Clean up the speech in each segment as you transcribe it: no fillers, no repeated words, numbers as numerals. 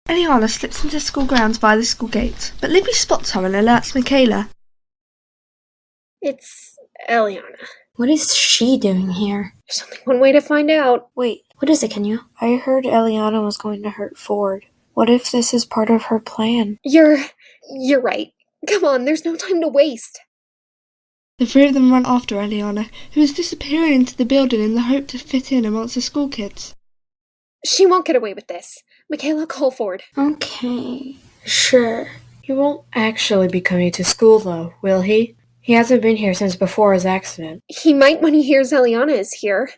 Eliana slips into school grounds via the school gate, but Libby spots her and alerts Michaela. It's Eliana. What is she doing here? There's only one way to find out. Wait, what is it, Kenya? I heard Eliana was going to hurt Ford. What if this is part of her plan? You're right. Come on, there's no time to waste. The three of them run after Eliana, who is disappearing into the building in the hope to fit in amongst the school kids. She won't get away with this. Michaela, call Ford. Okay, sure. He won't actually be coming to school, though, will he? He hasn't been here since before his accident. He might when he hears Eliana is here.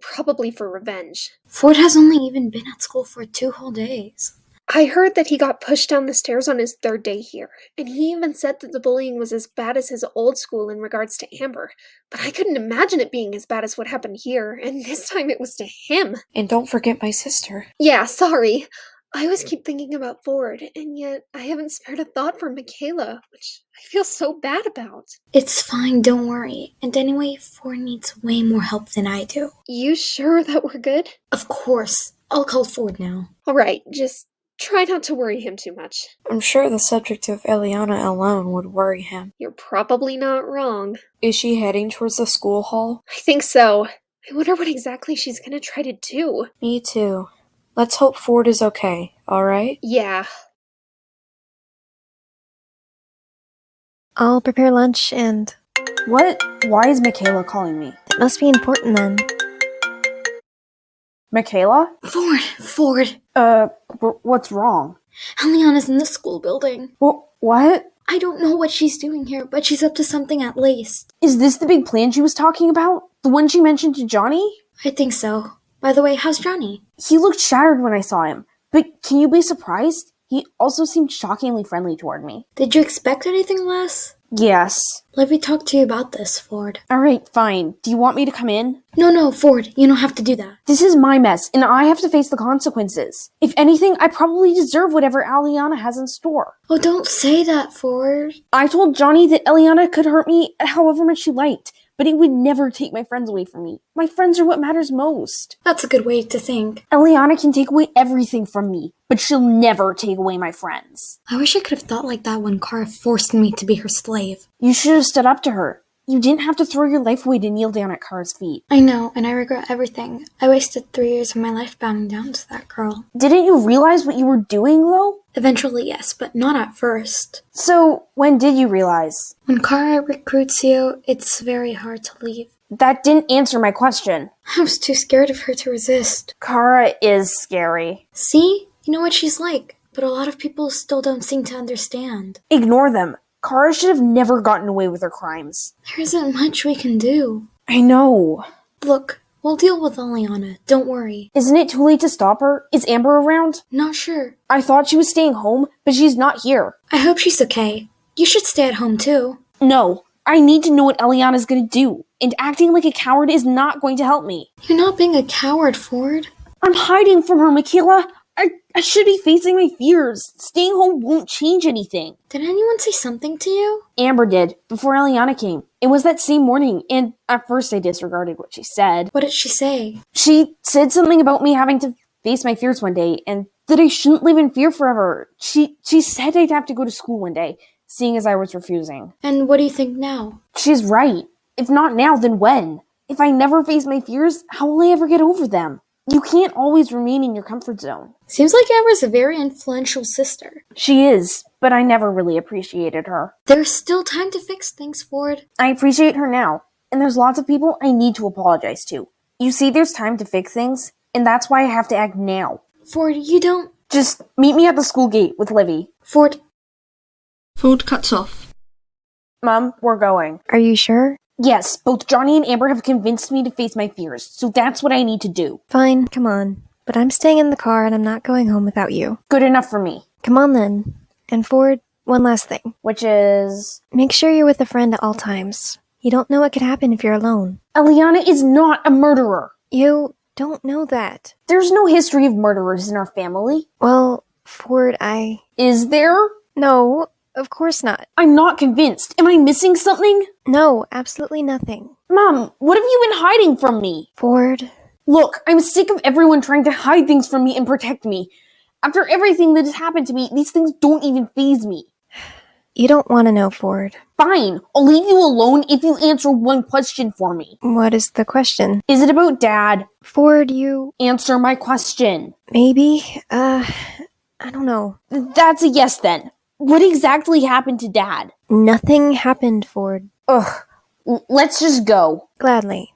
Probably for revenge. Ford has only even been at school for 2 whole days. I heard that he got pushed down the stairs on his 3rd day here, and he even said that the bullying was as bad as his old school in regards to Amber. But I couldn't imagine it being as bad as what happened here, and this time it was to him. And don't forget my sister. Yeah, sorry. I always keep thinking about Ford, and yet I haven't spared a thought for Michaela, which I feel so bad about. It's fine, don't worry. And anyway, Ford needs way more help than I do. You sure that we're good? Of course. I'll call Ford now. Alright, just try not to worry him too much. I'm sure the subject of Eliana alone would worry him. You're probably not wrong. Is she heading towards the school hall? I think so. I wonder what exactly she's gonna try to do. Me too. Let's hope Ford is okay, alright? Yeah. I'll prepare lunch and... What? Why is Michaela calling me? It must be important then. Michaela? Ford. What's wrong? Eliana's in the school building. What? I don't know what she's doing here, but she's up to something at least. Is this the big plan she was talking about? The one she mentioned to Johnny? I think so. By the way, how's Johnny? He looked shattered when I saw him. But can you be surprised? He also seemed shockingly friendly toward me. Did you expect anything less? Yes. Let me talk to you about this, Ford. Alright, fine. Do you want me to come in? No, Ford, you don't have to do that. This is my mess, and I have to face the consequences. If anything, I probably deserve whatever Eliana has in store. Oh, don't say that, Ford. I told Johnny that Eliana could hurt me however much she liked, but it would never take my friends away from me. My friends are what matters most. That's a good way to think. Eliana can take away everything from me, but she'll never take away my friends. I wish I could have thought like that when Kara forced me to be her slave. You should have stood up to her. You didn't have to throw your life away to kneel down at Kara's feet. I know, and I regret everything. I wasted 3 years of my life bowing down to that girl. Didn't you realize what you were doing, though? Eventually, yes, but not at first. So, when did you realize? When Kara recruits you, it's very hard to leave. That didn't answer my question. I was too scared of her to resist. Kara is scary. See? You know what she's like, but a lot of people still don't seem to understand. Ignore them. Kara should have never gotten away with her crimes. There isn't much we can do. I know. Look, we'll deal with Eliana, don't worry. Isn't it too late to stop her? Is Amber around? Not sure. I thought she was staying home, but she's not here. I hope she's okay. You should stay at home too. No, I need to know what Eliana's gonna do, and acting like a coward is not going to help me. You're not being a coward, Ford. I'm hiding from her, Michaela. I should be facing my fears. Staying home won't change anything. Did anyone say something to you? Amber did, before Eliana came. It was that same morning, and at first I disregarded what she said. What did she say? She said something about me having to face my fears one day, and that I shouldn't live in fear forever. She said I'd have to go to school one day, seeing as I was refusing. And what do you think now? She's right. If not now, then when? If I never face my fears, how will I ever get over them? You can't always remain in your comfort zone. Seems like Amber's a very influential sister. She is, but I never really appreciated her. There's still time to fix things, Ford. I appreciate her now, and there's lots of people I need to apologize to. You see, there's time to fix things, and that's why I have to act now. Ford, you don't... Just meet me at the school gate with Livy. Ford cuts off. Mom, we're going. Are you sure? Yes, both Johnny and Amber have convinced me to face my fears, so that's what I need to do. Fine, come on. But I'm staying in the car and I'm not going home without you. Good enough for me. Come on then. And Ford, one last thing. Which is... Make sure you're with a friend at all times. You don't know what could happen if you're alone. Eliana is not a murderer. You don't know that. There's no history of murderers in our family. Well, Ford, Is there? No, of course not. I'm not convinced. Am I missing something? No, absolutely nothing. Mom, what have you been hiding from me? Ford... Look, I'm sick of everyone trying to hide things from me and protect me. After everything that has happened to me, these things don't even faze me. You don't want to know, Ford. Fine, I'll leave you alone if you answer one question for me. What is the question? Is it about Dad? Ford, you... Answer my question. Maybe? I don't know. That's a yes then. What exactly happened to Dad? Nothing happened, Ford. Ugh, let's just go. Gladly.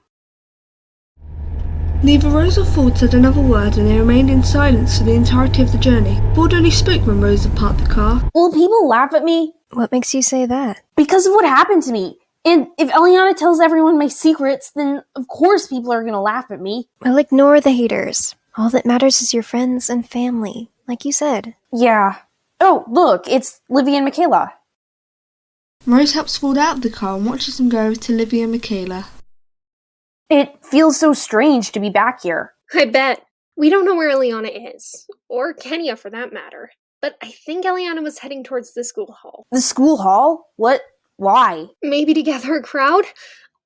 Neither Rose or Ford said another word, and they remained in silence for the entirety of the journey. Ford only spoke when Rose had parked the car. Will people laugh at me? What makes you say that? Because of what happened to me. And if Eliana tells everyone my secrets, then of course people are gonna laugh at me. Well, ignore the haters. All that matters is your friends and family, like you said. Yeah. Oh, look, it's Livy and Michaela. Rose helps Ford out of the car and watches them go over to Livy and Michaela. It feels so strange to be back here. I bet. We don't know where Eliana is. Or Kenya, for that matter. But I think Eliana was heading towards the school hall. The school hall? What? Why? Maybe to gather a crowd?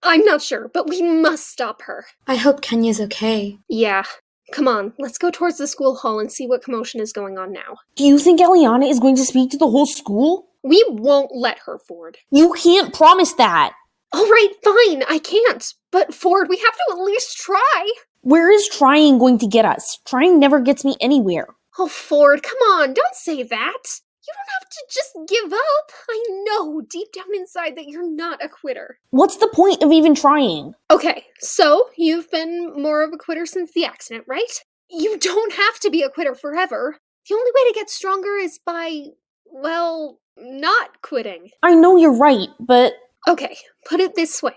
I'm not sure, but we must stop her. I hope Kenya's okay. Yeah. Come on, let's go towards the school hall and see what commotion is going on now. Do you think Eliana is going to speak to the whole school? We won't let her, Ford. You can't promise that. Alright, fine, I can't. But Ford, we have to at least try. Where is trying going to get us? Trying never gets me anywhere. Oh, Ford, come on, don't say that. You don't have to just give up. I know deep down inside that you're not a quitter. What's the point of even trying? Okay, so you've been more of a quitter since the accident, right? You don't have to be a quitter forever. The only way to get stronger is by, well, not quitting. I know you're right, but... Okay, put it this way.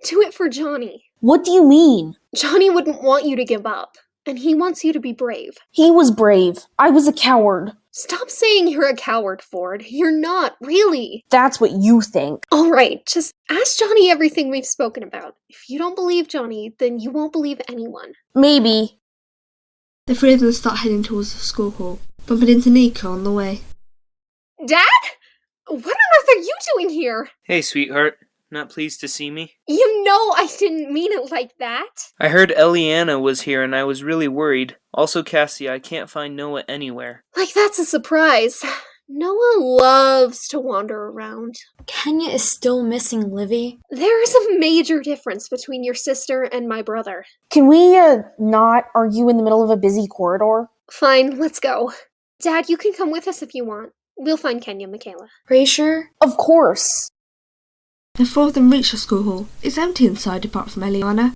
Do it for Johnny. What do you mean? Johnny wouldn't want you to give up, and he wants you to be brave. He was brave. I was a coward. Stop saying you're a coward, Ford. You're not, really. That's what you think. Alright, just ask Johnny everything we've spoken about. If you don't believe Johnny, then you won't believe anyone. Maybe. The three of them start heading towards the school hall, bumping into Nika on the way. Dad? What on earth are you doing here? Hey, sweetheart. Not pleased to see me? You know I didn't mean it like that. I heard Eliana was here and I was really worried. Also, Cassie, I can't find Noah anywhere. Like that's a surprise. Noah loves to wander around. Kenya is still missing Livy. There is a major difference between your sister and my brother. Can we, not argue in the middle of a busy corridor? Fine, let's go. Dad, you can come with us if you want. We'll find Kenya, Michaela. Are you sure? Of course. The four of them reach the school hall. It's empty inside apart from Eliana.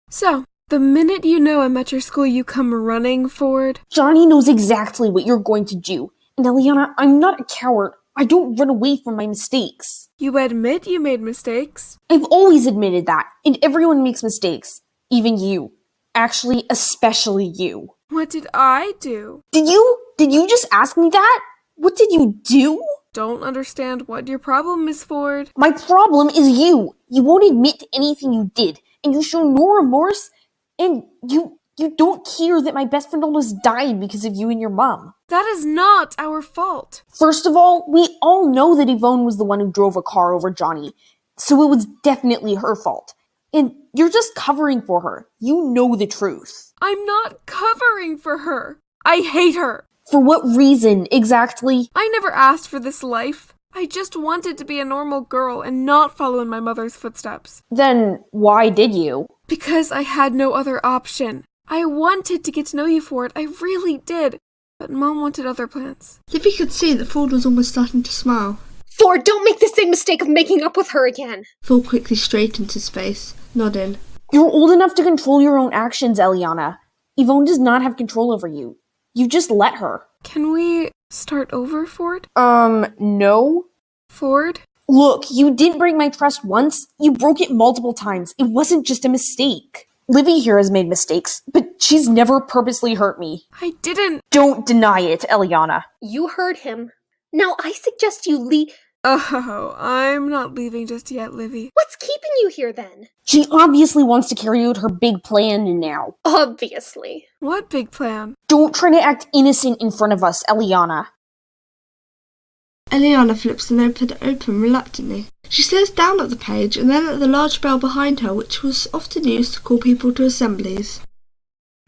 So, the minute you know I'm at your school, you come running, Ford? Johnny knows exactly what you're going to do. And Eliana, I'm not a coward. I don't run away from my mistakes. You admit you made mistakes? I've always admitted that, and everyone makes mistakes. Even you. Actually, especially you. What did I do? Did you just ask me that? What did you do? Don't understand what your problem is, Ford. My problem is you. You won't admit to anything you did, and you show no remorse, and you don't care that my best friend almost died because of you and your mom. That is not our fault. First of all, we all know that Yvonne was the one who drove a car over Johnny, so it was definitely her fault. And you're just covering for her. You know the truth. I'm not covering for her. I hate her. For what reason, exactly? I never asked for this life. I just wanted to be a normal girl and not follow in my mother's footsteps. Then why did you? Because I had no other option. I wanted to get to know you for it. I really did. But Mom wanted other plans. Livy could see that Ford was almost starting to smile. Ford, don't make the same mistake of making up with her again. Ford quickly straightened his face, nodding. You're old enough to control your own actions, Eliana. Yvonne does not have control over you. You just let her. Can we start over, Ford? No. Ford? Look, you didn't break my trust once. You broke it multiple times. It wasn't just a mistake. Livy here has made mistakes, but she's never purposely hurt me. I didn't. Don't deny it, Eliana. You heard him. Now I suggest you leave. Oh, I'm not leaving just yet, Livy. What's keeping you here then? She obviously wants to carry out her big plan now. Obviously. What big plan? Don't try to act innocent in front of us, Eliana. Eliana flips the notepad open reluctantly. She stares down at the page and then at the large bell behind her, which was often used to call people to assemblies.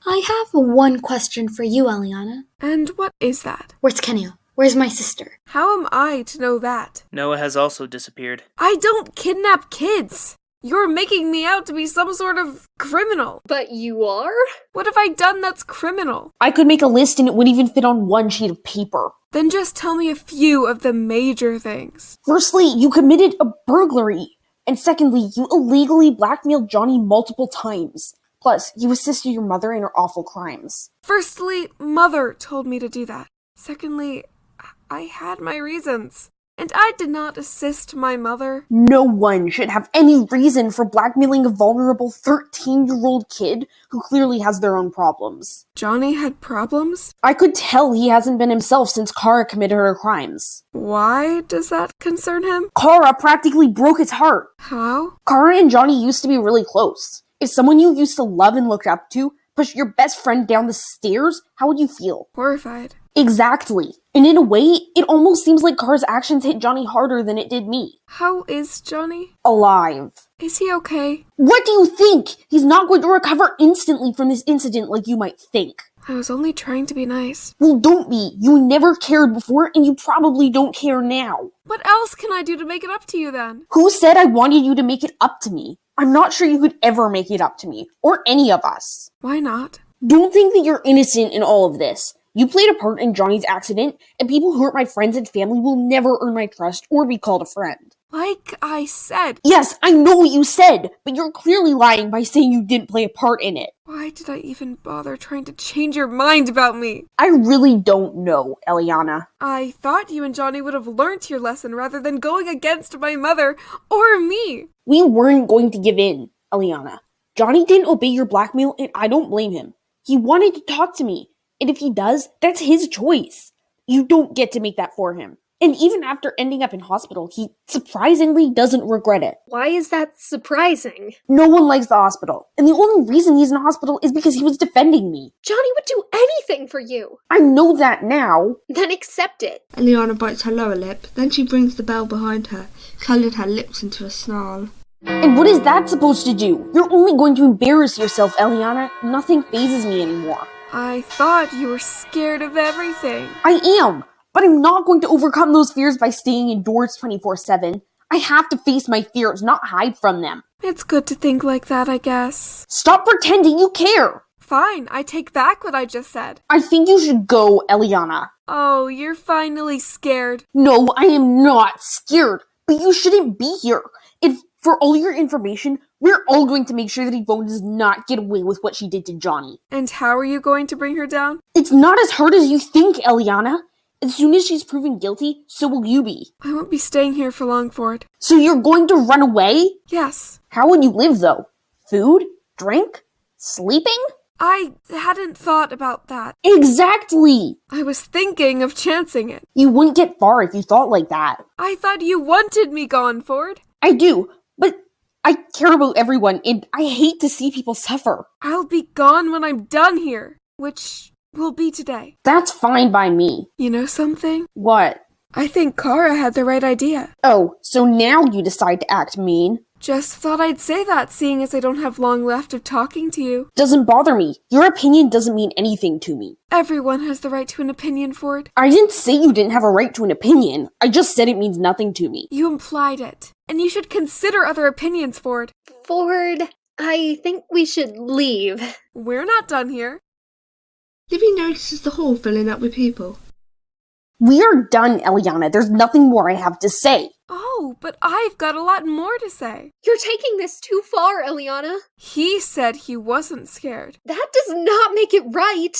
I have one question for you, Eliana. And what is that? Where's Kenya? Where's my sister? How am I to know that? Noah has also disappeared. I don't kidnap kids! You're making me out to be some sort of criminal. But you are? What have I done that's criminal? I could make a list and it wouldn't even fit on one sheet of paper. Then just tell me a few of the major things. Firstly, you committed a burglary. And secondly, you illegally blackmailed Johnny multiple times. Plus, you assisted your mother in her awful crimes. Firstly, Mother told me to do that. Secondly, I had my reasons. And I did not assist my mother. No one should have any reason for blackmailing a vulnerable 13-year-old kid who clearly has their own problems. Johnny had problems? I could tell he hasn't been himself since Kara committed her crimes. Why does that concern him? Kara practically broke his heart. How? Kara and Johnny used to be really close. If someone you used to love and look up to pushed your best friend down the stairs, how would you feel? Horrified. Exactly. And in a way, it almost seems like Kara's actions hit Johnny harder than it did me. How is Johnny? Alive. Is he okay? What do you think? He's not going to recover instantly from this incident like you might think. I was only trying to be nice. Well, don't be. You never cared before, and you probably don't care now. What else can I do to make it up to you then? Who said I wanted you to make it up to me? I'm not sure you could ever make it up to me, or any of us. Why not? Don't think that you're innocent in all of this. You played a part in Johnny's accident, and people who hurt my friends and family will never earn my trust or be called a friend. Like I said. Yes, I know what you said, but you're clearly lying by saying you didn't play a part in it. Why did I even bother trying to change your mind about me? I really don't know, Eliana. I thought you and Johnny would have learnt your lesson rather than going against my mother or me. We weren't going to give in, Eliana. Johnny didn't obey your blackmail, and I don't blame him. He wanted to talk to me, and if he does, that's his choice. You don't get to make that for him. And even after ending up in hospital, he surprisingly doesn't regret it. Why is that surprising? No one likes the hospital, and the only reason he's in hospital is because he was defending me. Johnny would do anything for you. I know that now. Then accept it. Eliana bites her lower lip, then she brings the bell behind her, curling her lips into a snarl. And what is that supposed to do? You're only going to embarrass yourself, Eliana. Nothing fazes me anymore. I thought you were scared of everything. I am, but I'm not going to overcome those fears by staying indoors 24/7. I have to face my fears, not hide from them. It's good to think like that, I guess. Stop pretending you care! Fine, I take back what I just said. I think you should go, Eliana. Oh, you're finally scared. No, I am not scared, but you shouldn't be here. If, for all your information, we're all going to make sure that Yvonne does not get away with what she did to Johnny. And how are you going to bring her down? It's not as hard as you think, Eliana. As soon as she's proven guilty, so will you be. I won't be staying here for long, Ford. So you're going to run away? Yes. How would you live, though? Food? Drink? Sleeping? I hadn't thought about that. Exactly! I was thinking of chancing it. You wouldn't get far if you thought like that. I thought you wanted me gone, Ford. I do, but I care about everyone, and I hate to see people suffer. I'll be gone when I'm done here, which will be today. That's fine by me. You know something? What? I think Kara had the right idea. Oh, so now you decide to act mean? Just thought I'd say that, seeing as I don't have long left of talking to you. Doesn't bother me. Your opinion doesn't mean anything to me. Everyone has the right to an opinion, Ford. I didn't say you didn't have a right to an opinion. I just said it means nothing to me. You implied it. And you should consider other opinions, Ford. Ford, I think we should leave. We're not done here. Libby notices the hall filling up with people. We are done, Eliana. There's nothing more I have to say. Oh, but I've got a lot more to say. You're taking this too far, Eliana. He said he wasn't scared. That does not make it right.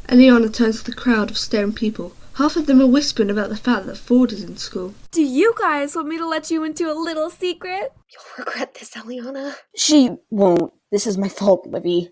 Eliana turns to the crowd of staring people. Half of them are whispering about the fact that Ford is in school. Do you guys want me to let you into a little secret? You'll regret this, Eliana. She won't. This is my fault, Livy.